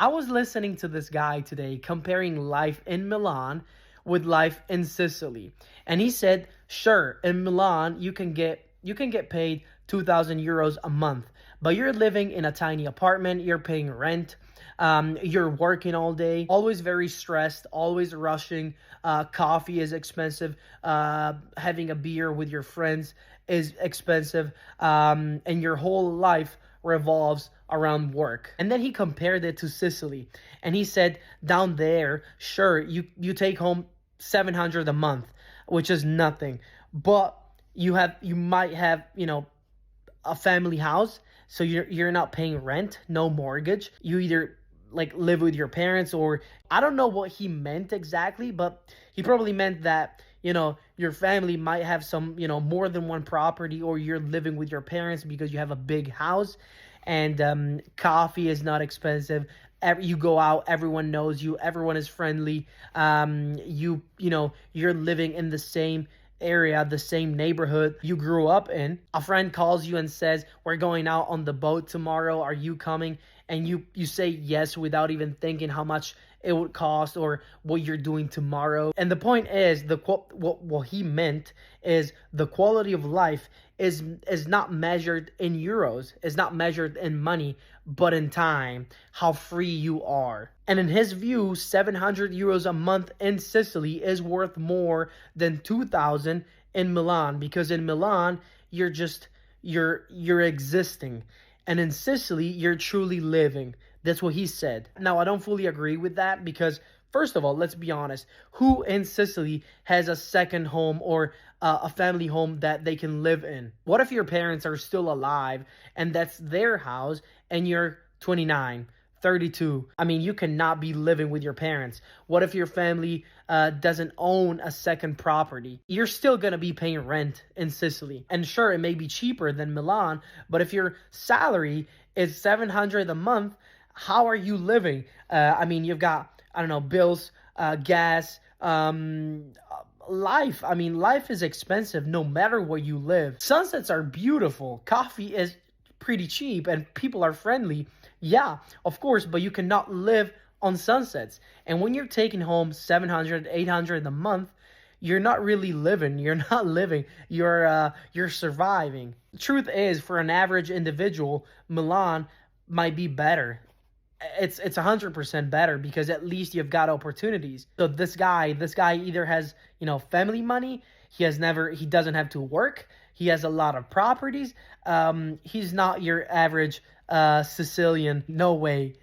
I was listening to this guy today comparing life in Milan with life in Sicily. And he said, sure, in Milan you can get paid 2,000 euros a month, but you're living in a tiny apartment, you're paying rent, you're working all day, always very stressed, always rushing. Coffee is expensive. Having a beer with your friends is expensive. And your whole life revolves around work. And then he compared it to Sicily. And he said, down there, sure, you take home 700 a month, which is nothing. But you might have, a family house, so you're not paying rent, no mortgage. You either like live with your parents, or I don't know what he meant exactly, but he probably meant that your family might have some, more than one property, or you're living with your parents because you have a big house. And coffee is not expensive. You go out, everyone knows you, everyone is friendly. You're living in the same area, the same neighborhood you grew up in. A friend calls you and says, we're going out on the boat tomorrow, are you coming? And you say yes without even thinking how much it would cost or what you're doing tomorrow. And the point is, what he meant is the quality of life is not measured in euros, is not measured in money, but in time, how free you are. And in his view, 700 euros a month in Sicily is worth more than 2,000 in Milan, because in Milan you're existing, and in Sicily you're truly living. That's what he said. Now, I don't fully agree with that because, first of all, let's be honest. Who in Sicily has a second home or a family home that they can live in? What if your parents are still alive and that's their house and you're 29, 32? I mean, you cannot be living with your parents. What if your family doesn't own a second property? You're still going to be paying rent in Sicily. And sure, it may be cheaper than Milan, but if your salary is 700 a month, how are you living? I mean, you've got, I don't know, bills, gas, life. I mean, life is expensive no matter where you live. Sunsets are beautiful. Coffee is pretty cheap and people are friendly. Yeah, of course, but you cannot live on sunsets. And when you're taking home 700, 800 a month, you're not really living. You're not living. You're surviving. The truth is, for an average individual, Milan might be better. It's 100% better because at least you've got opportunities. So this guy either has, family money, he doesn't have to work, he has a lot of properties. He's not your average Sicilian, no way.